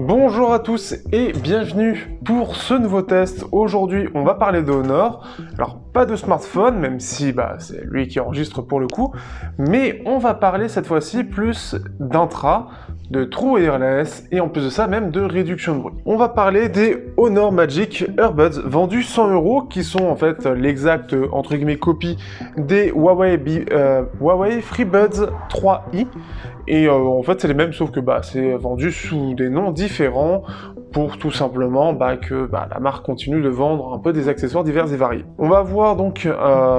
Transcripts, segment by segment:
Bonjour à tous et bienvenue pour ce nouveau test. Aujourd'hui, on va parler de Honor. Alors, pas de smartphone, même si c'est lui qui enregistre pour le coup, mais on va parler cette fois-ci plus d'intra, de True Wireless et en plus de ça même de réduction de bruit. On va parler des Honor Magic Earbuds vendus 100 € qui sont en fait l'exacte entre guillemets copie des Huawei FreeBuds 3i et en fait c'est les mêmes sauf que c'est vendu sous des noms différents pour tout simplement que la marque continue de vendre un peu des accessoires divers et variés. On va voir donc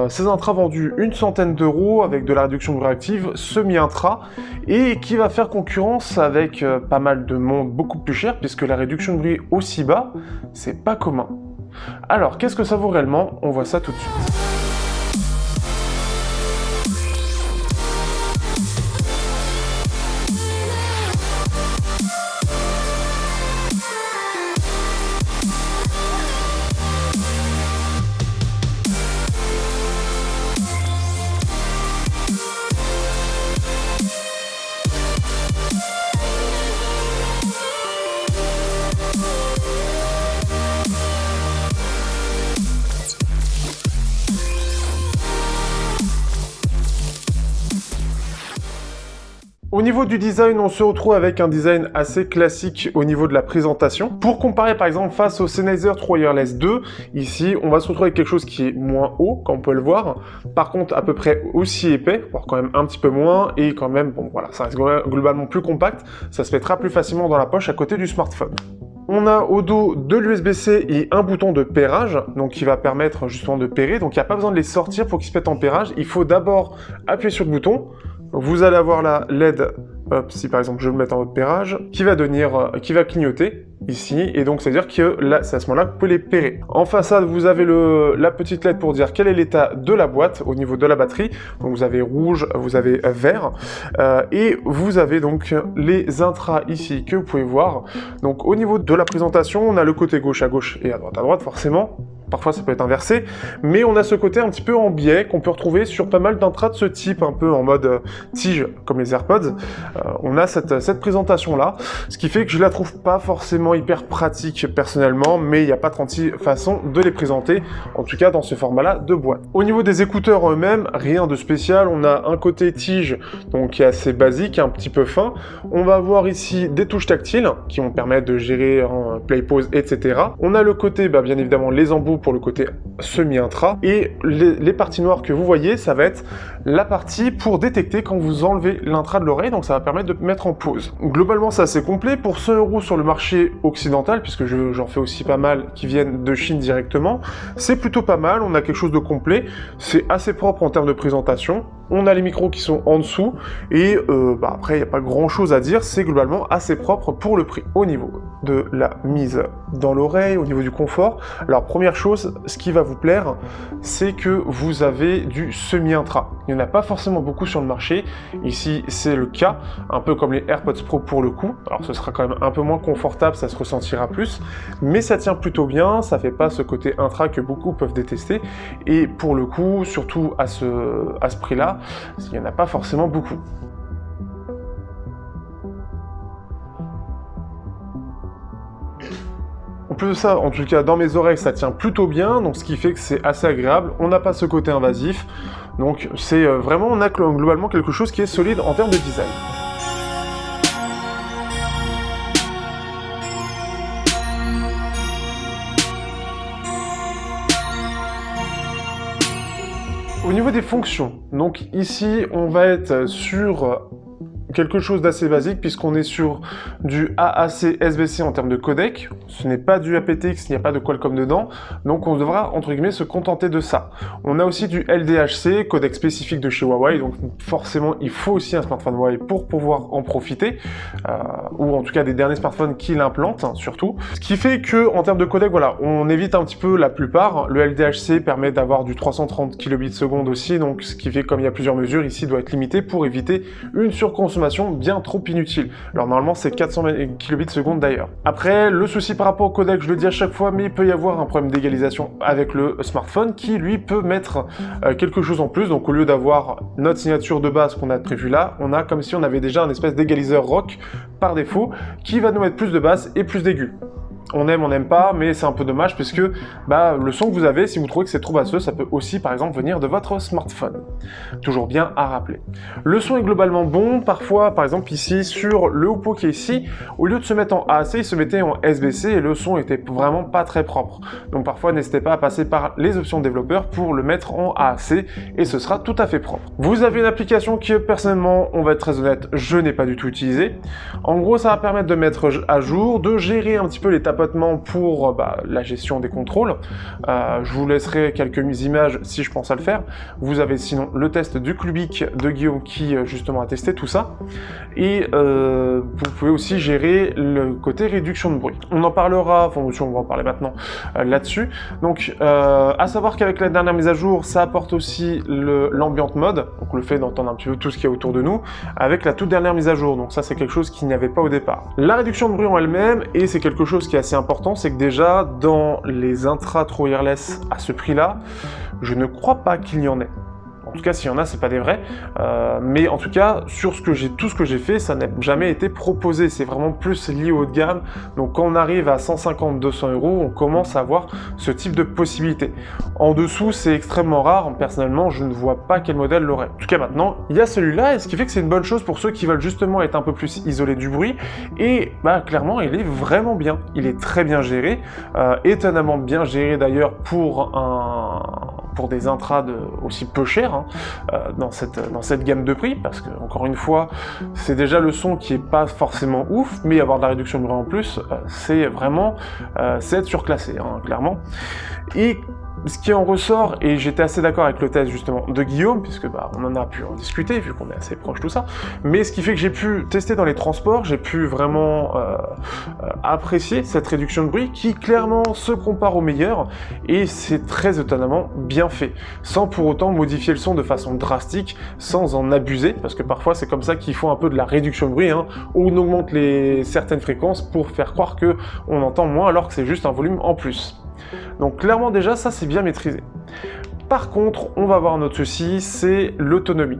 ces intras vendus une centaine d'euros avec de la réduction de bruit active semi-intra et qui va faire concurrence avec pas mal de monde beaucoup plus cher puisque la réduction de bruit aussi bas, c'est pas commun. Alors, qu'est-ce que ça vaut réellement? On voit ça tout de suite. Au niveau du design, on se retrouve avec un design assez classique au niveau de la présentation. Pour comparer par exemple face au Sennheiser True Wireless 2, ici on va se retrouver avec quelque chose qui est moins haut, comme on peut le voir. Par contre à peu près aussi épais, voire quand même un petit peu moins, et quand même, ça reste globalement plus compact, ça se mettra plus facilement dans la poche à côté du smartphone. On a au dos de l'USB-C et un bouton de pairage, donc qui va permettre justement de pairer, donc il n'y a pas besoin de les sortir pour qu'ils se mettent en pairage, il faut d'abord appuyer sur le bouton. Vous allez avoir la LED, si par exemple je le mets en mode pairage, qui va clignoter ici, et donc ça veut dire que là, c'est à ce moment-là que vous pouvez les pairer. En façade, vous avez la petite LED pour dire quel est l'état de la boîte au niveau de la batterie. Donc vous avez rouge, vous avez vert, et vous avez donc les intras ici que vous pouvez voir. Donc au niveau de la présentation, on a le côté gauche à gauche et à droite forcément. Parfois ça peut être inversé, mais on a ce côté un petit peu en biais qu'on peut retrouver sur pas mal d'intras de ce type, un peu en mode tige comme les AirPods. On a cette présentation-là, ce qui fait que je la trouve pas forcément hyper pratique personnellement, mais il n'y a pas 36 façons de les présenter, en tout cas dans ce format-là de boîte. Au niveau des écouteurs eux-mêmes, rien de spécial, on a un côté tige, donc qui est assez basique, un petit peu fin. On va avoir ici des touches tactiles qui vont permettre de gérer play, pause, etc. On a le côté, bien évidemment, les embouts pour le côté semi-intra, et les parties noires que vous voyez, ça va être la partie pour détecter quand vous enlevez l'intra de l'oreille, donc ça va permettre de mettre en pause. Globalement, c'est assez complet, pour 100 € sur le marché occidental, puisque j'en fais aussi pas mal qui viennent de Chine directement, c'est plutôt pas mal, on a quelque chose de complet, c'est assez propre en termes de présentation, on a les micros qui sont en dessous, et après, il n'y a pas grand chose à dire, c'est globalement assez propre pour le prix. Au niveau de la mise dans l'oreille, au niveau du confort, alors première chose, ce qui va vous plaire, c'est que vous avez du semi-intra. Il n'y en a pas forcément beaucoup sur le marché, ici c'est le cas, un peu comme les AirPods Pro pour le coup, alors ce sera quand même un peu moins confortable, ça se ressentira plus, mais ça tient plutôt bien, ça fait pas ce côté intra que beaucoup peuvent détester, et pour le coup, surtout à ce prix-là, il n'y en a pas forcément beaucoup. En plus de ça, en tout cas dans mes oreilles, ça tient plutôt bien, donc ce qui fait que c'est assez agréable. On n'a pas ce côté invasif, donc c'est vraiment, on a globalement quelque chose qui est solide en termes de design. Au niveau des fonctions, donc ici on va être sur quelque chose d'assez basique puisqu'on est sur du AAC SBC en termes de codec, ce n'est pas du aptX, il n'y a pas de Qualcomm dedans, donc on devra entre guillemets se contenter de ça. On a aussi du LDHC, codec spécifique de chez Huawei, donc forcément il faut aussi un smartphone Huawei pour pouvoir en profiter, ou en tout cas des derniers smartphones qui l'implantent surtout. Ce qui fait que en termes de codec, voilà, on évite un petit peu la plupart. Le LDHC permet d'avoir du 330 kbps aussi, donc ce qui fait comme il y a plusieurs mesures, ici doit être limité pour éviter une surconsommation consommation bien trop inutile. Alors normalement c'est 400 kilobits seconde d'ailleurs. Après, le souci par rapport au codec, je le dis à chaque fois, mais il peut y avoir un problème d'égalisation avec le smartphone qui lui peut mettre quelque chose en plus. Donc au lieu d'avoir notre signature de base qu'on a prévu là, on a comme si on avait déjà un espèce d'égaliseur rock par défaut qui va nous mettre plus de basse et plus d'aigus. On aime, on n'aime pas, mais c'est un peu dommage puisque le son que vous avez, si vous trouvez que c'est trop basseux, ça peut aussi par exemple venir de votre smartphone. Toujours bien à rappeler. Le son est globalement bon, parfois par exemple ici sur le Oppo qui est ici, au lieu de se mettre en AAC, il se mettait en SBC et le son était vraiment pas très propre. Donc parfois n'hésitez pas à passer par les options développeurs pour le mettre en AAC et ce sera tout à fait propre. Vous avez une application que personnellement, on va être très honnête, je n'ai pas du tout utilisée. En gros, ça va permettre de mettre à jour, de gérer un petit peu les tapotements pour la gestion des contrôles. Je vous laisserai quelques images si je pense à le faire. Vous avez sinon le test du Clubic de Guillaume qui justement a testé tout ça. Et vous pouvez aussi gérer le côté réduction de bruit. On en parlera, enfin on va en parler maintenant là-dessus. Donc à savoir qu'avec la dernière mise à jour, ça apporte aussi l'ambient mode, donc le fait d'entendre un petit peu tout ce qu'il y a autour de nous, avec la toute dernière mise à jour. Donc ça c'est quelque chose qu'il n'y avait pas au départ. La réduction de bruit en elle-même, et c'est quelque chose qui est assez important, c'est que déjà dans les Intra True Wireless à ce prix-là, je ne crois pas qu'il y en ait. En tout cas, s'il y en a, c'est pas des vrais. Mais en tout cas, sur tout ce que j'ai fait, ça n'a jamais été proposé. C'est vraiment plus lié au haut de gamme. Donc quand on arrive à 150-200 €, on commence à avoir ce type de possibilité. En dessous, c'est extrêmement rare. Personnellement, je ne vois pas quel modèle l'aurait. En tout cas, maintenant, il y a celui-là, et ce qui fait que c'est une bonne chose pour ceux qui veulent justement être un peu plus isolés du bruit. Et clairement, il est vraiment bien. Il est très bien géré. Étonnamment bien géré d'ailleurs pour des intras aussi peu chers dans cette gamme de prix, parce que encore une fois c'est déjà le son qui est pas forcément ouf, mais avoir de la réduction de bruit en plus, c'est vraiment c'est être surclassé clairement. Et ce qui en ressort, et j'étais assez d'accord avec le test justement de Guillaume, puisque on en a pu en discuter vu qu'on est assez proche tout ça, mais ce qui fait que j'ai pu tester dans les transports, j'ai pu vraiment apprécier cette réduction de bruit qui clairement se compare au meilleur, et c'est très étonnamment bien fait, sans pour autant modifier le son de façon drastique, sans en abuser, parce que parfois c'est comme ça qu'ils font un peu de la réduction de bruit, où on augmente certaines fréquences pour faire croire que on entend moins alors que c'est juste un volume en plus. Donc clairement déjà ça c'est bien maîtrisé. Par contre, on va avoir un autre souci, c'est l'autonomie.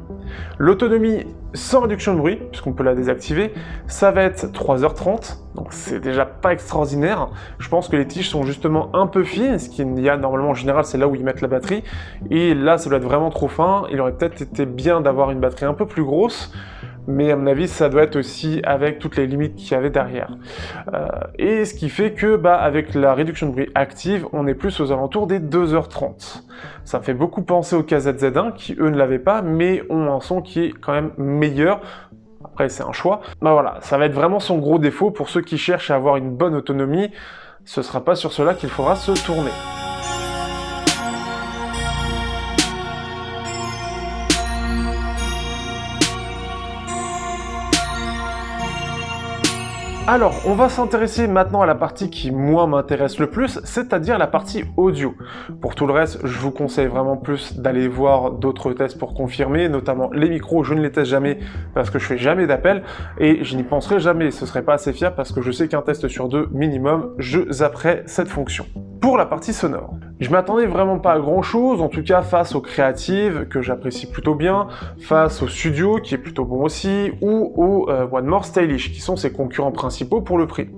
L'autonomie sans réduction de bruit, puisqu'on peut la désactiver, ça va être 3h30, donc c'est déjà pas extraordinaire. Je pense que les tiges sont justement un peu fines, ce qu'il y a normalement en général, c'est là où ils mettent la batterie, et là ça doit être vraiment trop fin. Il aurait peut-être été bien d'avoir une batterie un peu plus grosse, mais à mon avis ça doit être aussi avec toutes les limites qu'il y avait derrière. Et ce qui fait que avec la réduction de bruit active, on est plus aux alentours des 2h30. Ça me fait beaucoup penser au KZZ1 qui eux ne l'avaient pas, mais ont un son qui est quand même meilleur. Après c'est un choix. Voilà, ça va être vraiment son gros défaut pour ceux qui cherchent à avoir une bonne autonomie. Ce sera pas sur cela qu'il faudra se tourner. Alors, on va s'intéresser maintenant à la partie qui, moi, m'intéresse le plus, c'est-à-dire la partie audio. Pour tout le reste, je vous conseille vraiment plus d'aller voir d'autres tests pour confirmer, notamment les micros, je ne les teste jamais parce que je fais jamais d'appel, et je n'y penserai jamais, ce serait pas assez fiable parce que je sais qu'un test sur 2 minimum, je zapperai cette fonction. Pour la partie sonore, je m'attendais vraiment pas à grand chose, en tout cas face aux Creative, que j'apprécie plutôt bien, face au Studio, qui est plutôt bon aussi, ou au One More Stylish, qui sont ses concurrents principaux pour le prix.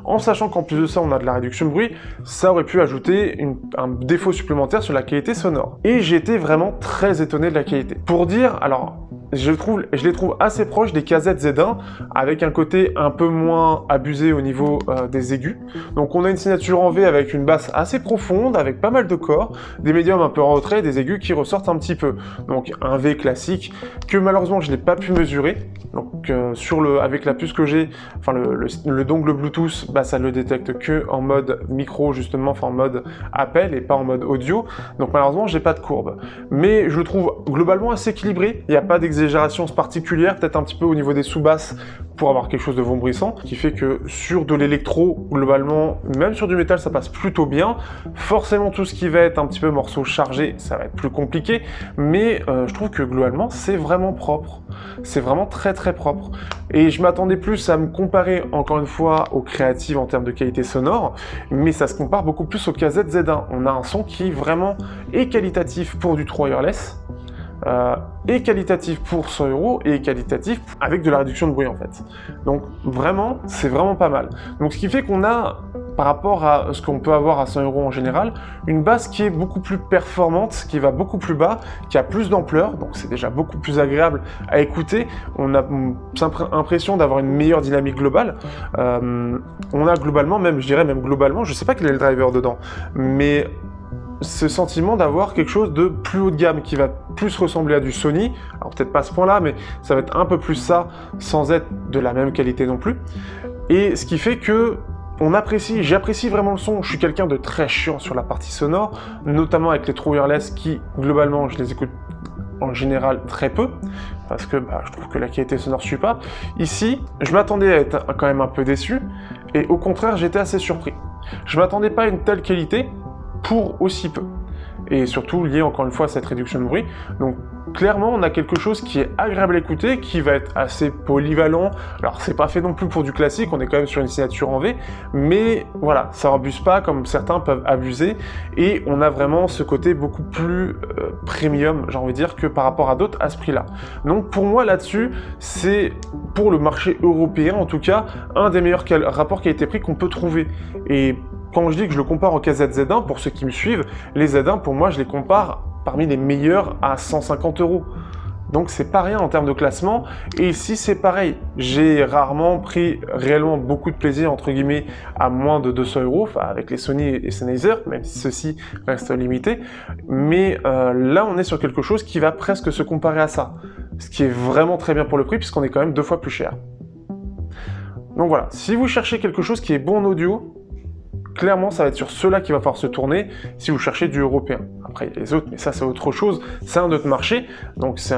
En sachant qu'en plus de ça, on a de la réduction de bruit, ça aurait pu ajouter un défaut supplémentaire sur la qualité sonore. Et j'ai été vraiment très étonné de la qualité. Pour dire, alors, je les trouve assez proches des KZZ1, avec un côté un peu moins abusé au niveau des aigus. Donc on a une signature en V avec une basse assez profonde, avec pas mal de corps, des médiums un peu en retrait, des aigus qui ressortent un petit peu. Donc un V classique, que malheureusement je n'ai pas pu mesurer. Donc avec la puce que j'ai, enfin le dongle Bluetooth, ça le détecte que en mode micro justement, enfin en mode appel et pas en mode audio. Donc malheureusement j'ai pas de courbe. Mais je le trouve globalement assez équilibré, il n'y a pas d'exagération exagération particulière, peut-être un petit peu au niveau des sous-basses pour avoir quelque chose de vombrissant, qui fait que sur de l'électro, globalement, même sur du métal, ça passe plutôt bien. Forcément, tout ce qui va être un petit peu morceau chargé, ça va être plus compliqué, mais je trouve que globalement, c'est vraiment propre. C'est vraiment très très propre. Et je m'attendais plus à me comparer, encore une fois, aux Creative en termes de qualité sonore, mais ça se compare beaucoup plus au KZ-Z1. On a un son qui vraiment est qualitatif pour du true wireless, est qualitatif pour 100 € et est qualitatif avec de la réduction de bruit en fait. Donc vraiment, c'est vraiment pas mal. Donc ce qui fait qu'on a, par rapport à ce qu'on peut avoir à 100 € en général, une basse qui est beaucoup plus performante, qui va beaucoup plus bas, qui a plus d'ampleur, donc c'est déjà beaucoup plus agréable à écouter. On a l'impression d'avoir une meilleure dynamique globale. On a globalement, même je dirais même globalement, je sais pas quel est le driver dedans, mais ce sentiment d'avoir quelque chose de plus haut de gamme qui va plus ressembler à du Sony, alors peut-être pas à ce point-là, mais ça va être un peu plus ça, sans être de la même qualité non plus. Et ce qui fait que j'apprécie vraiment le son. Je suis quelqu'un de très chiant sur la partie sonore, notamment avec les true wireless qui, globalement, je les écoute en général très peu, parce que je trouve que la qualité sonore ne suit pas. Ici, je m'attendais à être quand même un peu déçu, et au contraire, j'étais assez surpris. Je m'attendais pas à une telle qualité pour aussi peu. Et surtout lié encore une fois à cette réduction de bruit. Donc clairement on a quelque chose qui est agréable à écouter, qui va être assez polyvalent. Alors c'est pas fait non plus pour du classique, on est quand même sur une signature en V, mais voilà, ça abuse pas comme certains peuvent abuser, et on a vraiment ce côté beaucoup plus premium, j'ai envie de dire, que par rapport à d'autres à ce prix-là. Donc pour moi là-dessus, c'est pour le marché européen en tout cas, un des meilleurs rapports qualité-prix qu'on peut trouver. Et quand je dis que je le compare au KZ-Z1, pour ceux qui me suivent, les Z1, pour moi, je les compare parmi les meilleurs à 150 €. Donc c'est pas rien en termes de classement. Et ici, c'est pareil. J'ai rarement pris réellement beaucoup de plaisir, entre guillemets, à moins de 200 €, enfin, avec les Sony et Sennheiser, même si ceux-ci restent limités. Mais là, on est sur quelque chose qui va presque se comparer à ça. Ce qui est vraiment très bien pour le prix, puisqu'on est quand même 2 fois plus cher. Donc voilà, si vous cherchez quelque chose qui est bon en audio, clairement, ça va être sur ceux-là qu'il va falloir se tourner si vous cherchez du européen. Après, il y a les autres, mais ça, c'est autre chose. C'est un autre marché, donc c'est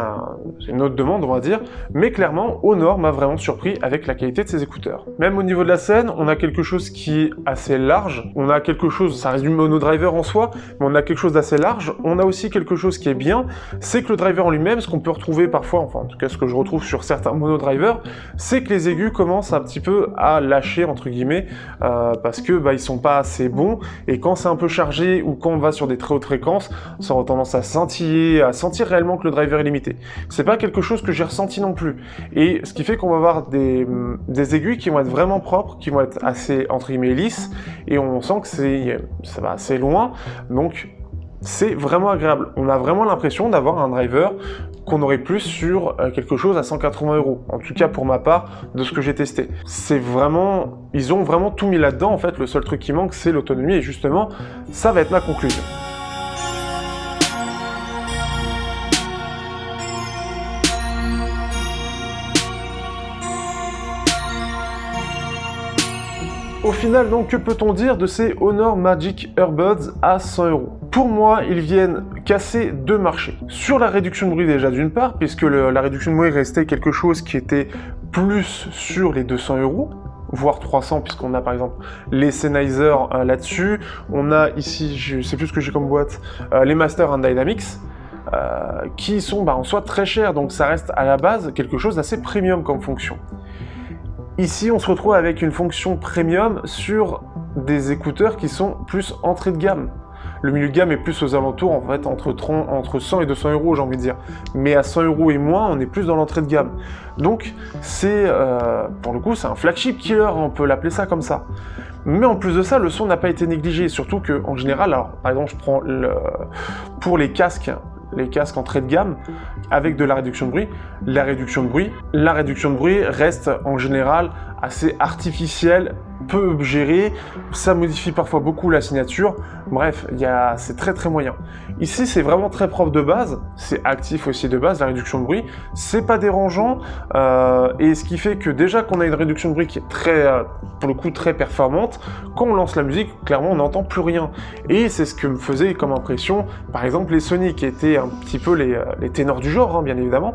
une autre demande, on va dire. Mais clairement, Honor m'a vraiment surpris avec la qualité de ses écouteurs. Même au niveau de la scène, on a quelque chose qui est assez large. On a quelque chose, ça reste du monodriver en soi, mais on a quelque chose d'assez large. On a aussi quelque chose qui est bien, c'est que le driver en lui-même, ce qu'on peut retrouver parfois, enfin en tout cas ce que je retrouve sur certains monodrivers, c'est que les aigus commencent un petit peu à lâcher, entre guillemets, parce que ils sont pas assez bons, et quand c'est un peu chargé ou quand on va sur des très hautes fréquences, ça aura tendance à scintiller, à sentir réellement que le driver est limité. C'est pas quelque chose que j'ai ressenti non plus, et ce qui fait qu'on va avoir des aiguilles qui vont être vraiment propres, qui vont être assez entre guillemets lisses, et on sent que ça va assez loin, donc c'est vraiment agréable. On a vraiment l'impression d'avoir un driver qu'on aurait plus sur quelque chose à 180 €. En tout cas pour ma part, de ce que j'ai testé. C'est vraiment, ils ont vraiment tout mis là-dedans. En fait, le seul truc qui manque, c'est l'autonomie, et justement, ça va être ma conclusion. Au final, donc, que peut-on dire de ces Honor Magic Earbuds à 100 €? Pour moi, ils viennent casser deux marchés. Sur la réduction de bruit déjà d'une part, puisque la réduction de bruit restait quelque chose qui était plus sur les 200 €, voire 300, puisqu'on a par exemple les Sennheiser là-dessus. On a ici, je sais plus ce que j'ai comme boîte, les Master and Dynamics, qui sont en soi très chers, donc ça reste à la base quelque chose d'assez premium comme fonction. Ici, on se retrouve avec une fonction premium sur des écouteurs qui sont plus entrée de gamme. Le milieu de gamme est plus aux alentours, en fait, entre 100 et 200 €, j'ai envie de dire. Mais à 100 € et moins, on est plus dans l'entrée de gamme. Donc, c'est, pour le coup, c'est un flagship killer, on peut l'appeler ça comme ça. Mais en plus de ça, le son n'a pas été négligé, surtout qu'en général, alors, par exemple, je prends pour les casques entrée de gamme, avec de la réduction de bruit, la réduction de bruit reste en général assez artificielle peu géré, ça modifie parfois beaucoup la signature, bref, c'est très très moyen. Ici c'est vraiment très propre de base, c'est actif aussi de base, la réduction de bruit, c'est pas dérangeant, et ce qui fait que déjà qu'on a une réduction de bruit qui est très, pour le coup très performante, quand on lance la musique, clairement on n'entend plus rien. Et c'est ce que me faisait comme impression, par exemple les Sony qui étaient un petit peu les ténors du genre, hein, bien évidemment.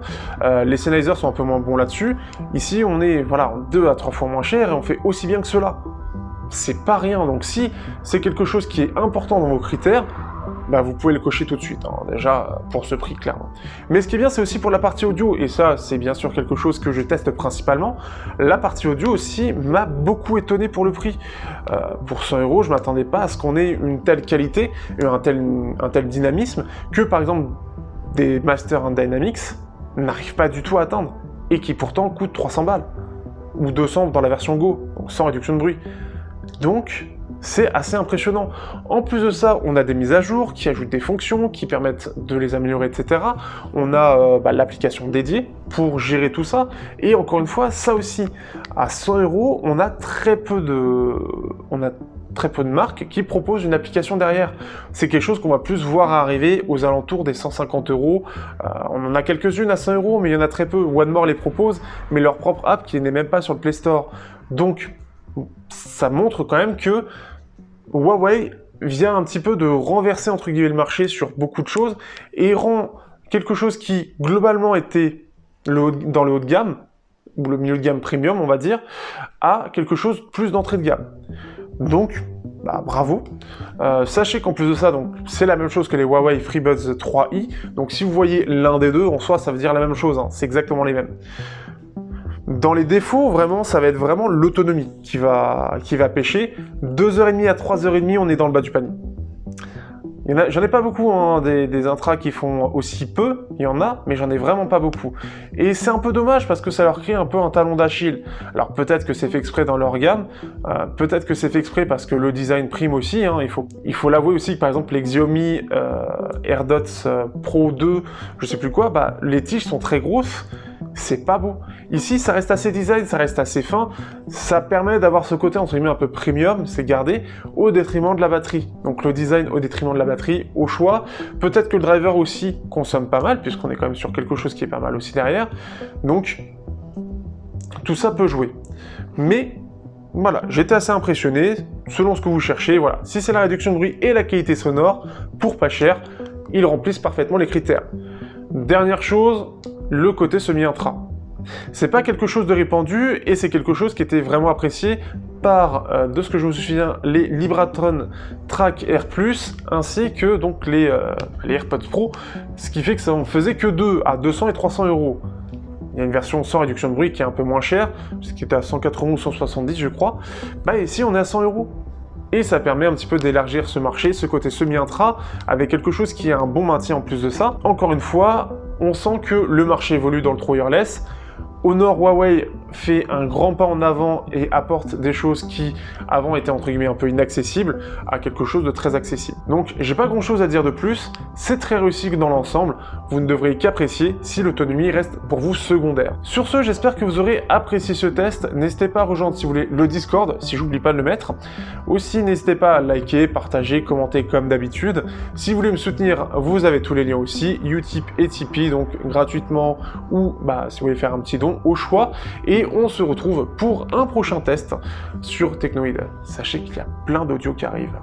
Les Sennheiser sont un peu moins bons là-dessus, ici on est voilà, 2 à 3 fois moins cher et on fait aussi bien que cela. C'est pas rien, donc si c'est quelque chose qui est important dans vos critères, bah vous pouvez le cocher tout de suite, hein, déjà pour ce prix clairement. Mais ce qui est bien, c'est aussi pour la partie audio, et ça c'est bien sûr quelque chose que je teste principalement, la partie audio aussi m'a beaucoup étonné pour le prix. Pour 100 €, je m'attendais pas à ce qu'on ait une telle qualité, un tel dynamisme, que par exemple des Master Dynamics n'arrivent pas du tout à atteindre, et qui pourtant coûtent 300 balles, ou 200 dans la version Go, donc sans réduction de bruit. Donc, c'est assez impressionnant. En plus de ça, on a des mises à jour qui ajoutent des fonctions, qui permettent de les améliorer, etc. On a l'application dédiée pour gérer tout ça. Et encore une fois, ça aussi, à 100 €, on a très peu de marques qui proposent une application derrière. C'est quelque chose qu'on va plus voir arriver aux alentours des 150 €. On en a quelques-unes à 100 €, mais il y en a très peu. One More les propose, mais leur propre app qui n'est même pas sur le Play Store. Donc, ça montre quand même que Huawei vient un petit peu de renverser entre guillemets le marché sur beaucoup de choses et rend quelque chose qui globalement était dans le haut de gamme, ou le milieu de gamme premium on va dire, à quelque chose plus d'entrée de gamme. Donc, bravo. Sachez qu'en plus de ça, donc c'est la même chose que les Huawei FreeBuds 3i, donc si vous voyez l'un des deux, en soi ça veut dire la même chose, hein, c'est exactement les mêmes. Dans les défauts, vraiment, ça va être vraiment l'autonomie qui va pêcher. 2h30 à 3h30, on est dans le bas du panier. J'en ai pas beaucoup, hein, des intras qui font aussi peu, il y en a, mais j'en ai vraiment pas beaucoup. Et c'est un peu dommage parce que ça leur crée un peu un talon d'Achille. Alors peut-être que c'est fait exprès dans leur gamme, peut-être que c'est fait exprès parce que le design prime aussi, hein, il faut l'avouer aussi que par exemple les Xiaomi AirDots Pro 2, je sais plus quoi, les tiges sont très grosses, c'est pas beau. Ici, ça reste assez design, ça reste assez fin, ça permet d'avoir ce côté entre guillemets un peu premium, c'est gardé, au détriment de la batterie. Donc le design au détriment de la batterie, au choix. Peut-être que le driver aussi consomme pas mal, puisqu'on est quand même sur quelque chose qui est pas mal aussi derrière. Donc, tout ça peut jouer. Mais, voilà, j'étais assez impressionné, selon ce que vous cherchez, voilà. Si c'est la réduction de bruit et la qualité sonore, pour pas cher, ils remplissent parfaitement les critères. Dernière chose, le côté semi-intra. C'est pas quelque chose de répandu et c'est quelque chose qui était vraiment apprécié par, de ce que je me souviens, les Libratron Track Air Plus ainsi que donc les AirPods Pro, ce qui fait que ça en faisait que 2 à 200 et 300 €. Il y a une version sans réduction de bruit qui est un peu moins chère, ce qui était à 180 ou 170 je crois. Ici on est à 100 €. Et ça permet un petit peu d'élargir ce marché, ce côté semi-intra, avec quelque chose qui a un bon maintien en plus de ça. Encore une fois, on sent que le marché évolue dans le trop wireless. Honor Huawei fait un grand pas en avant et apporte des choses qui avant étaient entre guillemets un peu inaccessibles à quelque chose de très accessible. Donc j'ai pas grand chose à dire de plus, c'est très réussi dans l'ensemble, vous ne devrez qu'apprécier si l'autonomie reste pour vous secondaire. Sur ce, j'espère que vous aurez apprécié ce test, n'hésitez pas à rejoindre si vous voulez le Discord, si j'oublie pas de le mettre. Aussi n'hésitez pas à liker, partager, commenter comme d'habitude. Si vous voulez me soutenir, vous avez tous les liens aussi, Utip et Tipeee, donc gratuitement ou si vous voulez faire un petit don au choix. Et on se retrouve pour un prochain test sur Technoid. Sachez qu'il y a plein d'audio qui arrivent.